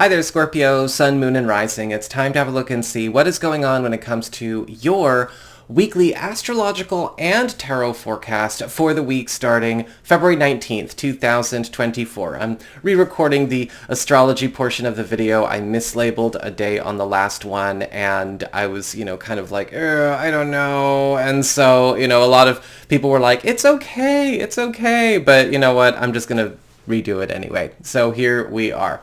Hi there, Scorpio, Sun, Moon, and Rising. It's time to have a look and see what is going on when it comes to your weekly astrological and tarot forecast for the week starting February 19th, 2024. I'm re-recording the astrology portion of the video. I mislabeled a day on the last one, and I was, kind of like, I don't know. And so, a lot of people were like, it's okay. But you know what? I'm just going to redo it anyway. So here we are.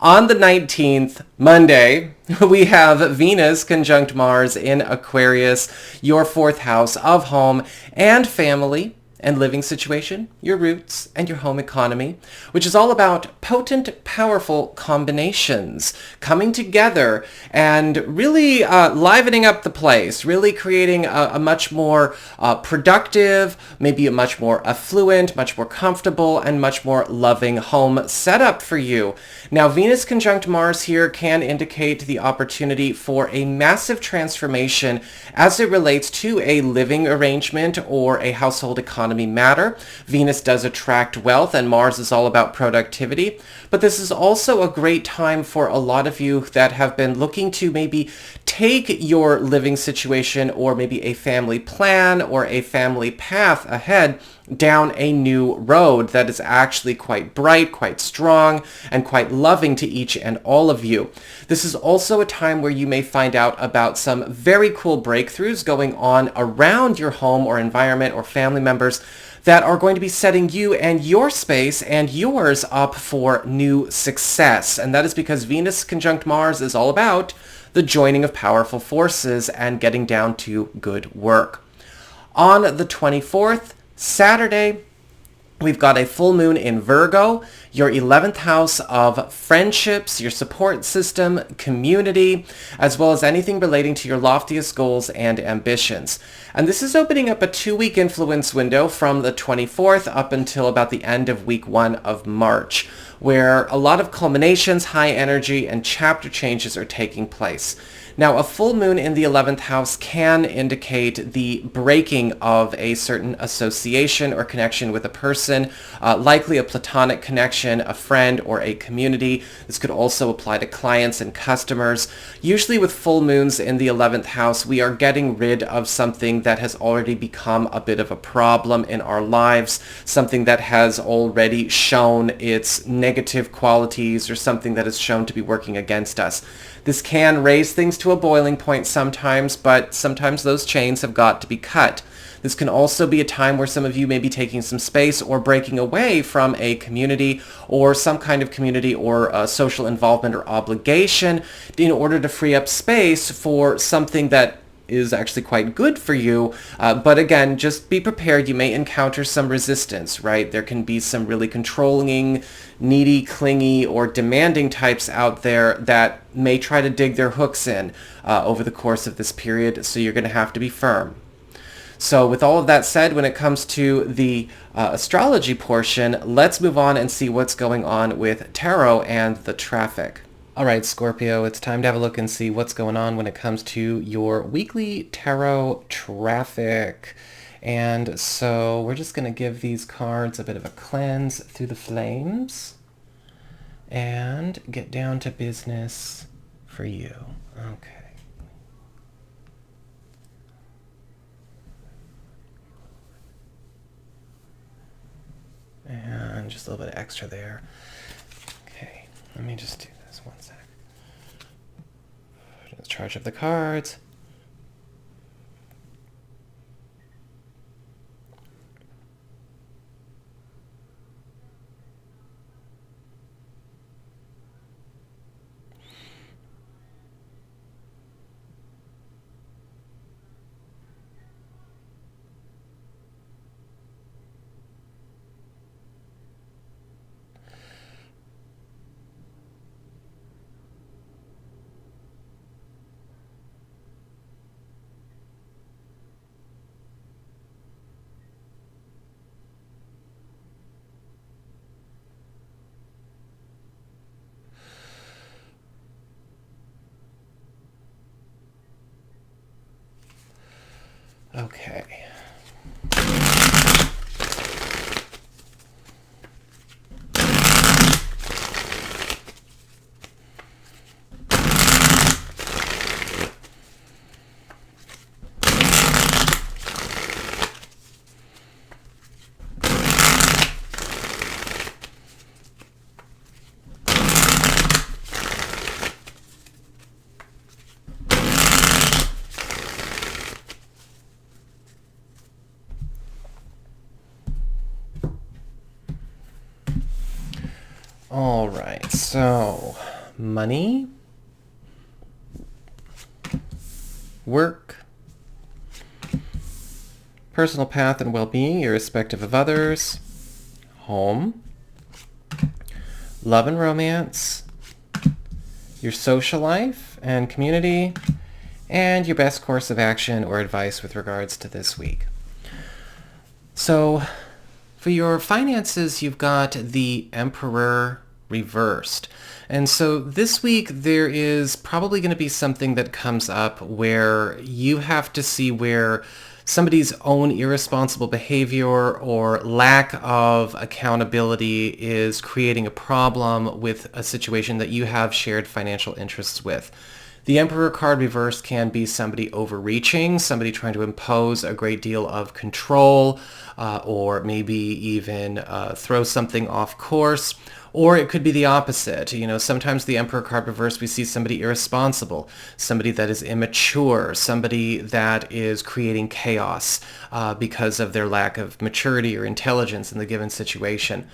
On the 19th, Monday, we have Venus conjunct Mars in Aquarius, your fourth house of home and family and living situation, your roots, and your home economy, which is all about potent, powerful combinations coming together and really livening up the place, really creating a much more productive, maybe a much more affluent, much more comfortable, and much more loving home setup for you. Now, Venus conjunct Mars here can indicate the opportunity for a massive transformation as it relates to a living arrangement or a household economy matter. Venus does attract wealth and Mars is all about productivity, but this is also a great time for a lot of you that have been looking to maybe take your living situation or maybe a family plan or a family path ahead down a new road that is actually quite bright, quite strong, and quite loving to each and all of you. This is also a time where you may find out about some very cool breakthroughs going on around your home or environment or family members that are going to be setting you and your space and yours up for new success. And that is because Venus conjunct Mars is all about the joining of powerful forces and getting down to good work. On the 24th, Saturday, we've got a full moon in Virgo, your 11th house of friendships, your support system, community, as well as anything relating to your loftiest goals and ambitions. And this is opening up a 2-week influence window from the 24th up until about the end of week 1 of March, where a lot of culminations, high energy, and chapter changes are taking place. Now, a full moon in the 11th house can indicate the breaking of a certain association or connection with a person, likely a platonic connection, a friend, or a community. This could also apply to clients and customers. Usually with full moons in the 11th house, we are getting rid of something that has already become a bit of a problem in our lives, something that has already shown its negative qualities or something that is shown to be working against us. This can raise things to a boiling point sometimes, but sometimes those chains have got to be cut. This can also be a time where some of you may be taking some space or breaking away from a community or some kind of community or social involvement or obligation in order to free up space for something that is actually quite good for you. But again, just be prepared. You may encounter some resistance, right? There can be some really controlling, needy, clingy, or demanding types out there that may try to dig their hooks in over the course of this period, so you're going to have to be firm. So with all of that said, when it comes to the astrology portion, let's move on and see what's going on with tarot and the traffic. All right, Scorpio, it's time to have a look and see what's going on when it comes to your weekly tarot traffic. And so we're just going to give these cards a bit of a cleanse through the flames and get down to business for you. Okay. And just a little bit of extra there. Okay, let me just do this one sec. Let's charge up the cards. Okay. All right, so money, work, personal path and well-being, irrespective of others, home, love and romance, your social life and community, and your best course of action or advice with regards to this week. So for your finances, you've got the Emperor reversed. And so this week there is probably going to be something that comes up where you have to see where somebody's own irresponsible behavior or lack of accountability is creating a problem with a situation that you have shared financial interests with. The Emperor card reversed can be somebody overreaching, somebody trying to impose a great deal of control, or maybe even throw something off course. Or it could be the opposite. You know, sometimes the Emperor card reversed, we see somebody irresponsible, somebody that is immature, somebody that is creating chaos because of their lack of maturity or intelligence in the given situation.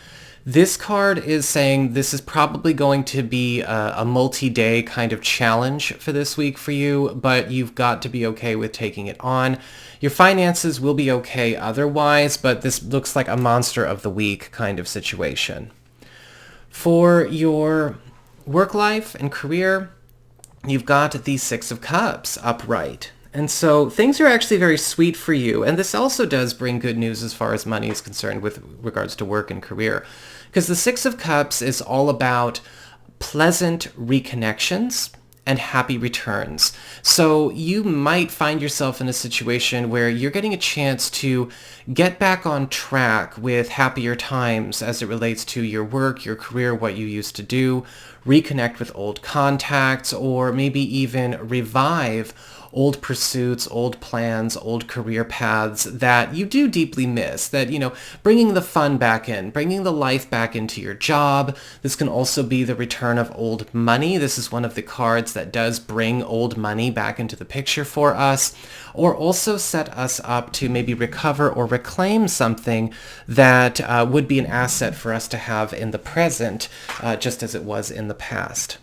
This card is saying this is probably going to be a multi-day kind of challenge for this week for you, but you've got to be okay with taking it on. Your finances will be okay otherwise, but this looks like a monster of the week kind of situation. For your work life and career, you've got the Six of Cups upright. And so things are actually very sweet for you. And this also does bring good news as far as money is concerned with regards to work and career. Because the Six of Cups is all about pleasant reconnections and happy returns. So you might find yourself in a situation where you're getting a chance to get back on track with happier times as it relates to your work, your career, what you used to do, reconnect with old contacts, or maybe even revive old pursuits, old plans, old career paths that you do deeply miss, that, you know, bringing the fun back in, bringing the life back into your job. This can also be the return of old money. This is one of the cards that does bring old money back into the picture for us, or also set us up to maybe recover or reclaim something that would be an asset for us to have in the present, just as it was in the past.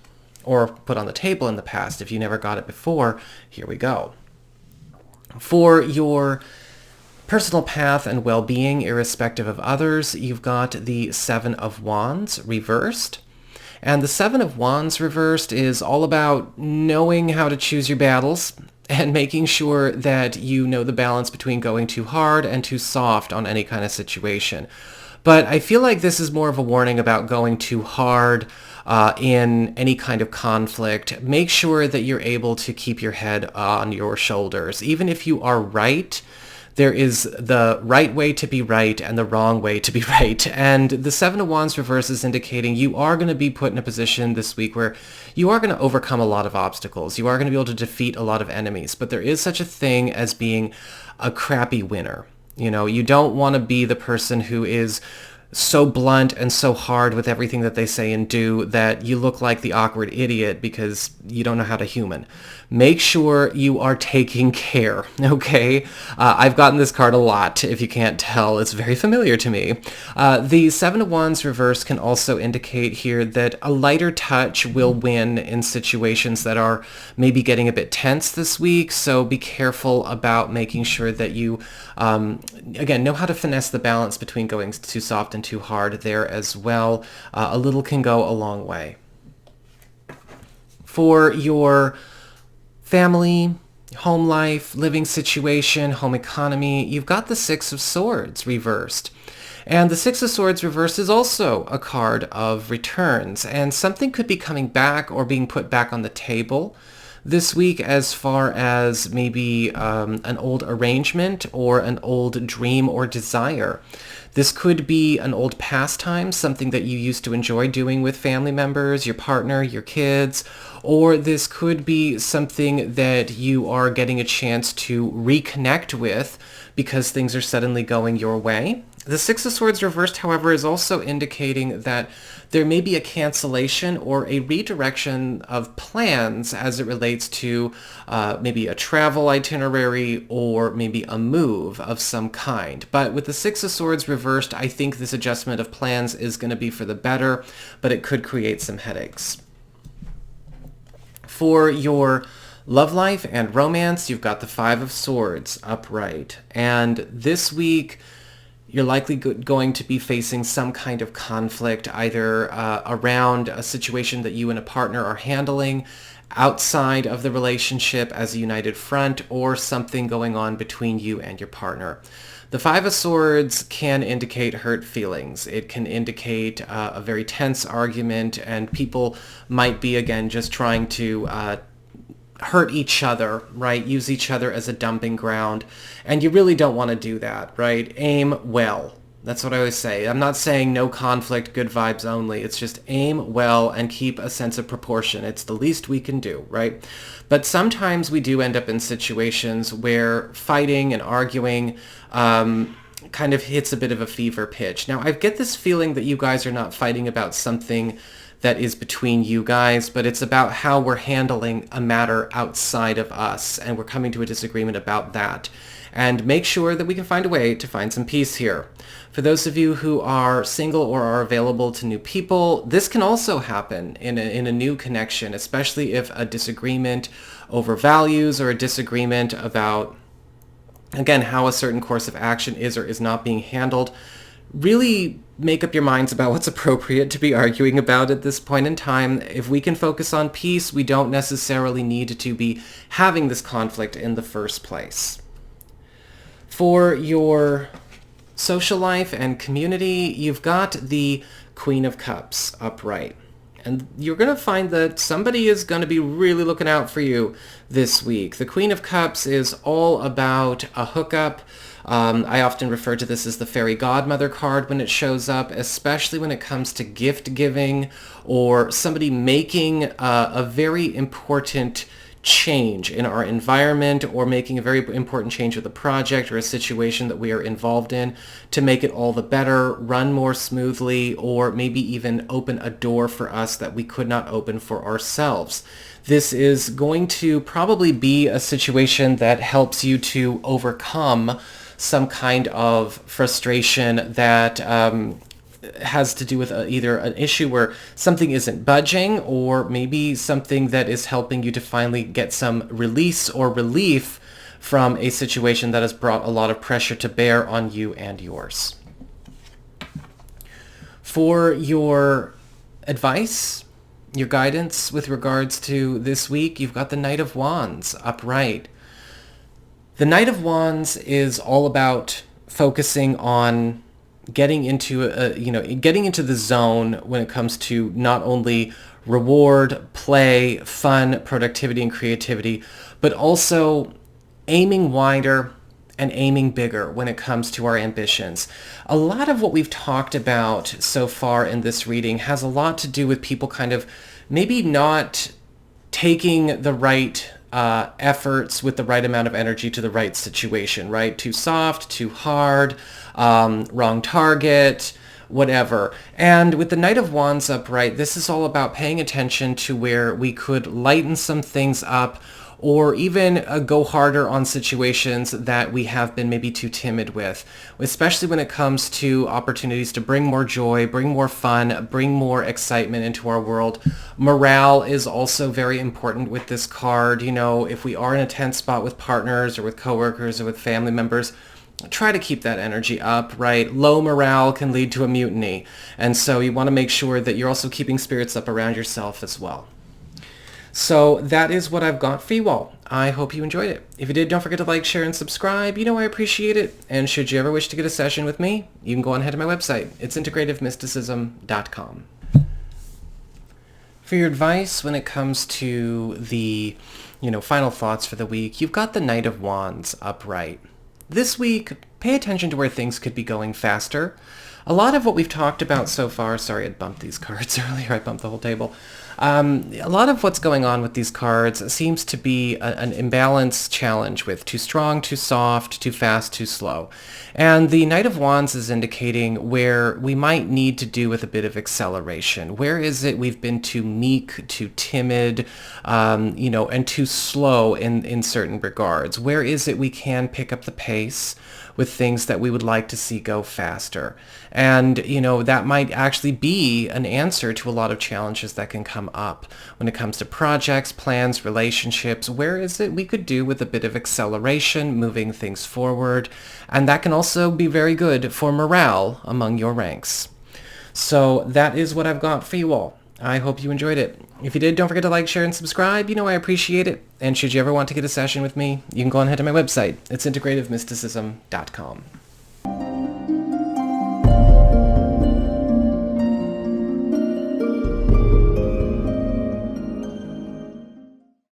Or put on the table in the past. If you never got it before, here we go. For your personal path and well-being, irrespective of others, you've got the Seven of Wands reversed. And the Seven of Wands reversed is all about knowing how to choose your battles and making sure that you know the balance between going too hard and too soft on any kind of situation. But I feel like this is more of a warning about going too hard in any kind of conflict. Make sure that you're able to keep your head on your shoulders. Even if you are right, there is the right way to be right and the wrong way to be right. And the Seven of Wands reverse is indicating you are going to be put in a position this week where you are going to overcome a lot of obstacles. You are going to be able to defeat a lot of enemies. But there is such a thing as being a crappy winner. You know, you don't want to be the person who is so blunt and so hard with everything that they say and do that you look like the awkward idiot because you don't know how to human. Make sure you are taking care, okay? I've gotten this card a lot, if you can't tell. It's very familiar to me. The Seven of Wands reverse can also indicate here that a lighter touch will win in situations that are maybe getting a bit tense this week, so be careful about making sure that you, again, know how to finesse the balance between going too soft and too hard there as well. A little can go a long way. For your family, home life, living situation, home economy, you've got the Six of Swords reversed. And the Six of Swords reversed is also a card of returns, and something could be coming back or being put back on the table this week as far as maybe an old arrangement or an old dream or desire. This could be an old pastime, something that you used to enjoy doing with family members, your partner, your kids, or this could be something that you are getting a chance to reconnect with because things are suddenly going your way. The Six of Swords reversed, however, is also indicating that there may be a cancellation or a redirection of plans as it relates to maybe a travel itinerary or maybe a move of some kind. But with the Six of Swords reversed, I think this adjustment of plans is going to be for the better, but it could create some headaches. For your love life and romance, you've got the Five of Swords upright. And this week, you're likely going to be facing some kind of conflict, either around a situation that you and a partner are handling outside of the relationship as a united front, or something going on between you and your partner. The Five of Swords can indicate hurt feelings. It can indicate a very tense argument, and people might be, again, just trying to hurt each other, right? Use each other as a dumping ground. And you really don't want to do that, right? Aim well. That's what I always say. I'm not saying no conflict, good vibes only. It's just aim well and keep a sense of proportion. It's the least we can do, right? But sometimes we do end up in situations where fighting and arguing kind of hits a bit of a fever pitch. Now, I get this feeling that you guys are not fighting about something that is between you guys, but it's about how we're handling a matter outside of us, and we're coming to a disagreement about that. And make sure that we can find a way to find some peace here. For those of you who are single or are available to new people, this can also happen in a new connection, especially if a disagreement over values or a disagreement about, again, how a certain course of action is or is not being handled. Really make up your minds about what's appropriate to be arguing about at this point in time. If we can focus on peace, we don't necessarily need to be having this conflict in the first place. For your social life and community, you've got the Queen of Cups upright. And you're going to find that somebody is going to be really looking out for you this week. The Queen of Cups is all about a hookup. I often refer to this as the fairy godmother card when it shows up, especially when it comes to gift giving or somebody making a very important change in our environment, or making a very important change with a project or a situation that we are involved in to make it all the better, run more smoothly, or maybe even open a door for us that we could not open for ourselves. This is going to probably be a situation that helps you to overcome some kind of frustration that has to do with either an issue where something isn't budging, or maybe something that is helping you to finally get some release or relief from a situation that has brought a lot of pressure to bear on you and yours. For your advice, your guidance with regards to this week, you've got the Knight of Wands upright. The Knight of Wands is all about focusing on getting into the zone when it comes to not only reward, play, fun, productivity, and creativity, but also aiming wider and aiming bigger when it comes to our ambitions. A lot of what we've talked about so far in this reading has a lot to do with people kind of maybe not taking the right efforts with the right amount of energy to the right situation, right? Too soft, too hard, wrong target, whatever. And with the Knight of Wands upright, this is all about paying attention to where we could lighten some things up, or even go harder on situations that we have been maybe too timid with, especially when it comes to opportunities to bring more joy, bring more fun, bring more excitement into our world. Morale is also very important with this card. You know, if we are in a tense spot with partners or with coworkers or with family members, try to keep that energy up, right? Low morale can lead to a mutiny. And so you want to make sure that you're also keeping spirits up around yourself as well. So that is what I've got for you all. I hope you enjoyed it. If you did, don't forget to like, share, and subscribe. You know I appreciate it. And should you ever wish to get a session with me, you can go on ahead to my website. It's integrativemysticism.com. For your advice when it comes to the, final thoughts for the week, you've got the Knight of Wands upright. This week, pay attention to where things could be going faster. A lot of what we've talked about so far, sorry I bumped these cards earlier, I bumped the whole table. A lot of what's going on with these cards seems to be an imbalance challenge with too strong, too soft, too fast, too slow. And the Knight of Wands is indicating where we might need to do with a bit of acceleration. Where is it we've been too meek, too timid, and too slow in certain regards? Where is it we can pick up the pace with things that we would like to see go faster? And, that might actually be an answer to a lot of challenges that can come up when it comes to projects, plans, relationships. Where is it we could do with a bit of acceleration, moving things forward? And that can also be very good for morale among your ranks. So that is what I've got for you all. I hope you enjoyed it. If you did, don't forget to like, share, and subscribe. I appreciate it. And should you ever want to get a session with me, you can go on ahead to my website. It's integrativemysticism.com.